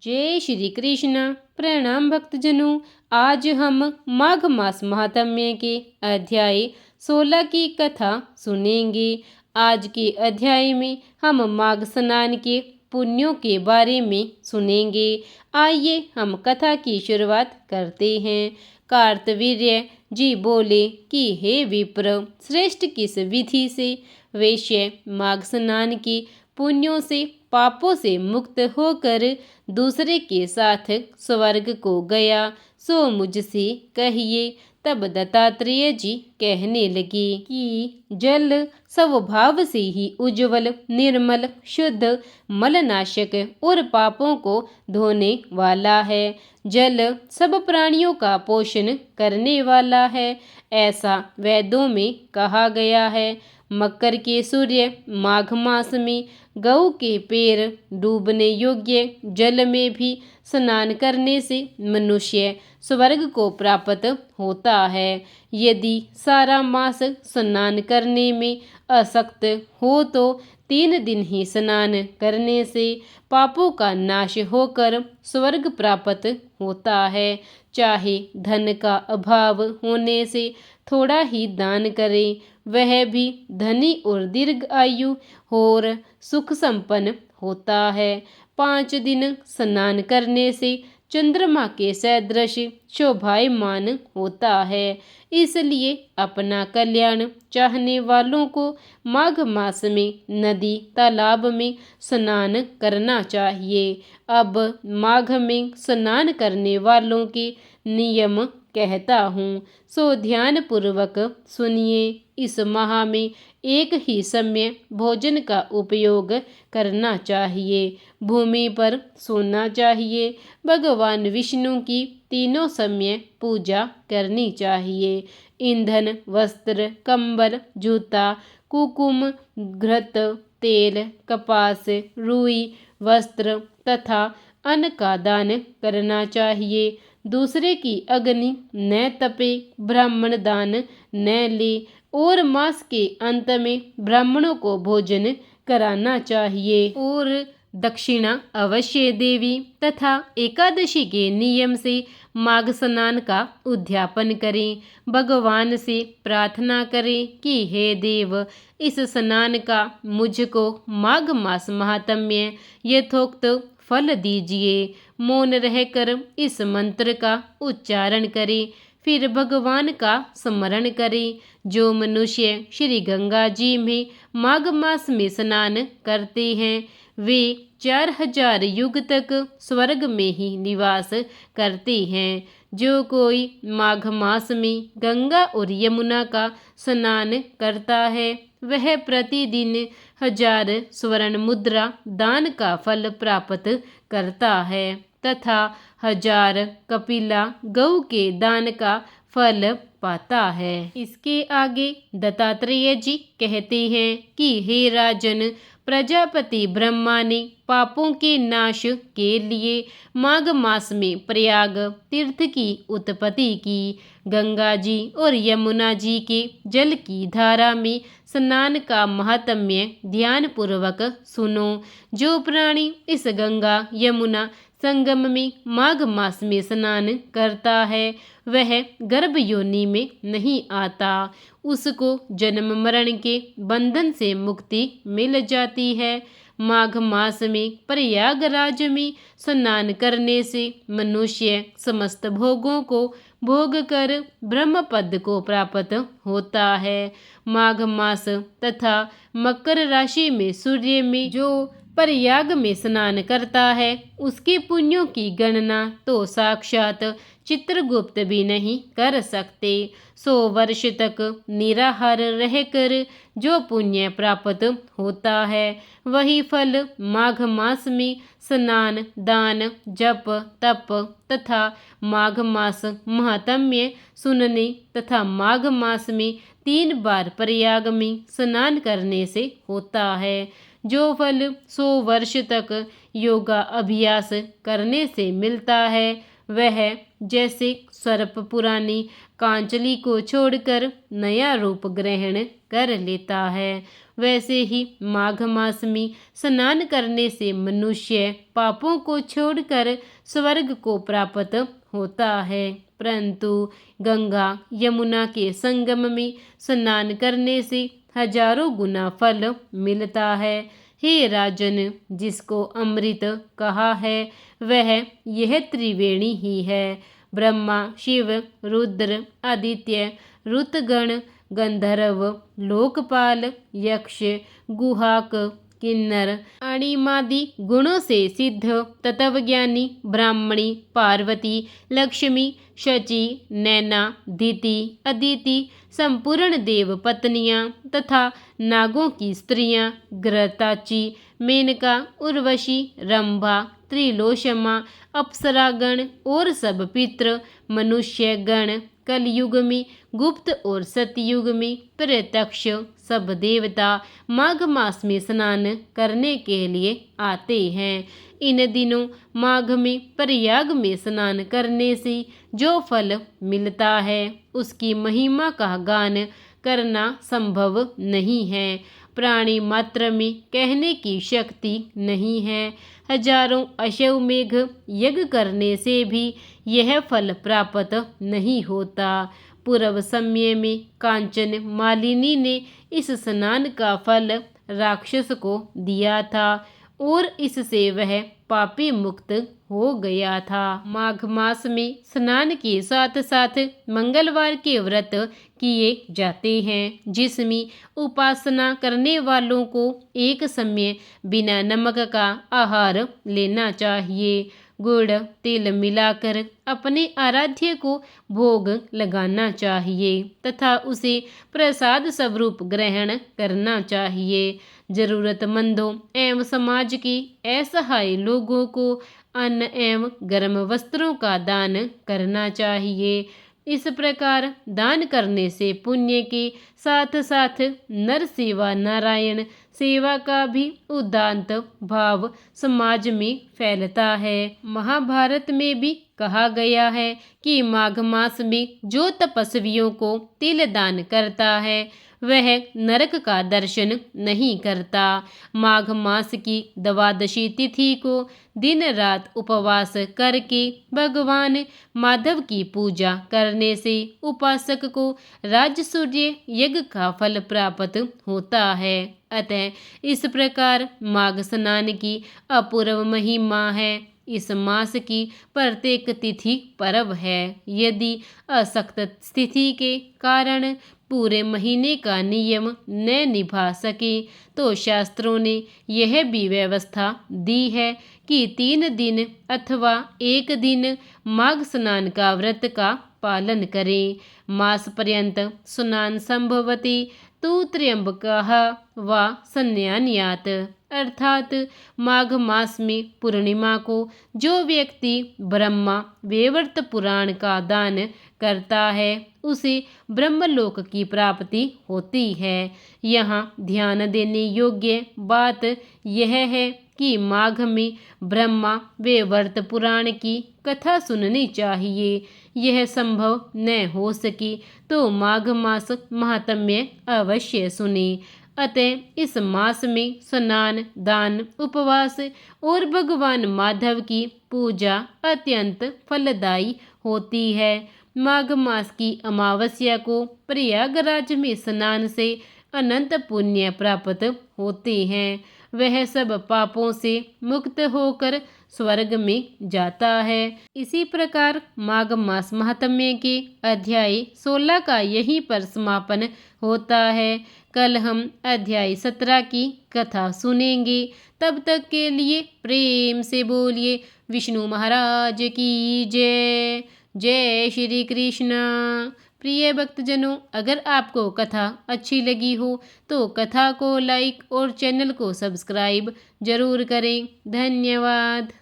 जय श्री कृष्ण। प्रणाम भक्तजनों। आज हम माघ मास महात्म्य के अध्याय 16 की कथा सुनेंगे। आज के अध्याय में हम माघ स्नान के पुण्यों के बारे में सुनेंगे। आइए हम कथा की शुरुआत करते हैं। कार्तवीर्य जी बोले कि हे विप्र, श्रेष्ठ किस विधि से वैश्य माघ स्नान के पुण्यों से पापों से मुक्त होकर दूसरे के साथ स्वर्ग को गया, सो मुझसे कहिए। तब दत्तात्रेय जी कहने लगे कि जल स्वभाव से ही उज्जवल, निर्मल, शुद्ध, मलनाशक और पापों को धोने वाला है। जल सब प्राणियों का पोषण करने वाला है, ऐसा वेदों में कहा गया है। मकर के सूर्य माघ मास में गऊ के पैर डूबने योग्य जल में भी स्नान करने से मनुष्य स्वर्ग को प्राप्त होता है। यदि सारा मास स्नान करने में असक्त हो तो 3 दिन ही स्नान करने से पापों का नाश होकर स्वर्ग प्राप्त होता है। चाहे धन का अभाव होने से थोड़ा ही दान करें, वह भी धनी और दीर्घ आयु और सुख संपन्न होता है। 5 दिन स्नान करने से चंद्रमा के सदृश शोभायमान होता है। इसलिए अपना कल्याण चाहने वालों को माघ मास में नदी तालाब में स्नान करना चाहिए। अब माघ में स्नान करने वालों के नियम कहता हूँ, सो ध्यान पूर्वक सुनिए। इस माह में एक ही समय भोजन का उपयोग करना चाहिए। भूमि पर सोना चाहिए। भगवान विष्णु की तीनों समय पूजा करनी चाहिए। ईंधन, वस्त्र, कंबल, जूता, कुकुम, घृत, तेल, कपास, रुई, वस्त्र तथा अन्न का दान करना चाहिए। दूसरे की अग्नि न तपे, ब्राह्मण दान न ले और मास के अंत में ब्राह्मणों को भोजन कराना चाहिए और दक्षिणा अवश्य देवी तथा एकादशी के नियम से माघ स्नान का उद्यापन करें। भगवान से प्रार्थना करें कि हे देव, इस स्नान का मुझको माघ मास महात्म्य यथोक्त फल दीजिए। मौन रहकर इस मंत्र का उच्चारण करें, फिर भगवान का स्मरण करें। जो मनुष्य श्री गंगा जी में माघ मास में स्नान करते हैं वे 4000 युग तक स्वर्ग में ही निवास करते हैं। जो कोई माघ मास में गंगा और यमुना का स्नान करता है वह प्रतिदिन 1000 स्वर्ण मुद्रा दान का फल प्राप्त करता है तथा 1000 कपिला गऊ के दान का फल पाता है। इसके आगे दत्तात्रेय जी कहते हैं कि हे राजन, प्रजापति ब्रह्मा ने पापों के नाश के लिए माघ मास में प्रयाग तीर्थ की उत्पत्ति की। गंगा जी और यमुना जी के जल की धारा में स्नान का महात्म्य ध्यान पूर्वक सुनो। जो प्राणी इस गंगा यमुना संगम में माघ मास में स्नान करता है वह गर्भ योनि में नहीं आता। उसको जन्म मरण के बंधन से मुक्ति मिल जाती है। माघ मास में प्रयागराज में स्नान करने से मनुष्य समस्त भोगों को भोग कर ब्रह्म पद को प्राप्त होता है। माघ मास तथा मकर राशि में सूर्य में जो प्रयाग में स्नान करता है उसके पुण्यों की गणना तो साक्षात चित्रगुप्त भी नहीं कर सकते। 100 वर्ष तक निराहार रहकर जो पुण्य प्राप्त होता है वही फल माघ मास में स्नान, दान, जप, तप तथा माघ मास महात्म्य सुनने तथा माघ मास में 3 बार प्रयाग में स्नान करने से होता है। जो फल 100 वर्ष तक योगा अभ्यास करने से मिलता है वह जैसे सर्प पुरानी कांचली को छोड़कर नया रूप ग्रहण कर लेता है। वैसे ही माघ मास में स्नान करने से मनुष्य पापों को छोड़कर स्वर्ग को प्राप्त होता है, परंतु गंगा यमुना के संगम में स्नान करने से हजारों गुना फल मिलता है। हे राजन, जिसको अमृत कहा है वह यह त्रिवेणी ही है। ब्रह्मा, शिव, रुद्र, आदित्य, ऋतगण, गंधर्व, लोकपाल, यक्ष, गुहाक, किन्नर आणिमादि गुणों से सिद्ध तत्वज्ञानी ब्राह्मणी, पार्वती, लक्ष्मी, शची, नैना, दिति, अदिति, संपूर्ण देव पत्नियां तथा नागों की स्त्रियां, घृताची, मेनका, उर्वशी, रंभा, त्रिलोचमा, अप्सरागण और सब पितृ मनुष्य गण कलयुग में, गुप्त और सतयुग में प्रत्यक्ष सब देवता माघ मास में स्नान करने के लिए आते हैं। इन दिनों माघ में प्रयाग में स्नान करने से जो फल मिलता है उसकी महिमा का गान करना संभव नहीं है। प्राणी मात्र में कहने की शक्ति नहीं है। हजारों अश्वमेघ यज्ञ करने से भी यह फल प्राप्त नहीं होता। पूर्व समय में कांचन मालिनी ने इस स्नान का फल राक्षस को दिया था और इससे वह पापी मुक्त हो गया था। माघ मास में स्नान के साथ साथ मंगलवार के व्रत किए जाते हैं, जिसमें उपासना करने वालों को एक समय बिना नमक का आहार लेना चाहिए। गुड़ तिल मिलाकर अपने आराध्य को भोग लगाना चाहिए तथा उसे प्रसाद स्वरूप ग्रहण करना चाहिए। जरूरतमंदों एवं समाज के असहाय लोगों को अन्न एवं गर्म वस्त्रों का दान करना चाहिए। इस प्रकार दान करने से पुण्य के साथ साथ नर सेवा नारायण सेवा का भी उदात्त भाव समाज में फैलता है। महाभारत में भी कहा गया है कि माघ मास में जो तपस्वियों को तिल दान करता है वह नरक का दर्शन नहीं करता। माघ मास की द्वादशी तिथि को दिन रात उपवास करके भगवान माधव की पूजा करने से उपासक को राजसूय यज्ञ का फल प्राप्त होता है। अतः इस प्रकार माघ स्नान की अपूर्व महिमा है। इस मास की प्रत्येक तिथि पर्व है। यदि असक्त स्थिति के कारण पूरे महीने का नियम न निभा सके तो शास्त्रों ने यह भी व्यवस्था दी है कि 3 दिन अथवा 1 दिन माघ स्नान का व्रत का पालन करें। मास पर्यंत स्नान संभवति तु त्र्यंबकः वा संन्यान्यात्, अर्थात माघ मास में पूर्णिमा को जो व्यक्ति ब्रह्मा वैवर्त पुराण का दान करता है उसे ब्रह्मलोक की प्राप्ति होती है। यहाँ ध्यान देने योग्य बात यह है कि माघ में ब्रह्मा वैवर्त पुराण की कथा सुननी चाहिए। यह संभव न हो सके तो माघ मास महात्म्य अवश्य सुने। अतः इस मास में स्नान, दान, उपवास और भगवान माधव की पूजा अत्यंत फलदायी होती है। माघ मास की अमावस्या को प्रयागराज में स्नान से अनंत पुण्य प्राप्त होते हैं। वह सब पापों से मुक्त होकर स्वर्ग में जाता है। इसी प्रकार माघ मास महात्म्य के अध्याय 16 का यहीं पर समापन होता है। कल हम अध्याय 17 की कथा सुनेंगे। तब तक के लिए प्रेम से बोलिए विष्णु महाराज की जय। जय श्री कृष्ण। प्रिय भक्तजनों, अगर आपको कथा अच्छी लगी हो तो कथा को लाइक और चैनल को सब्सक्राइब जरूर करें। धन्यवाद।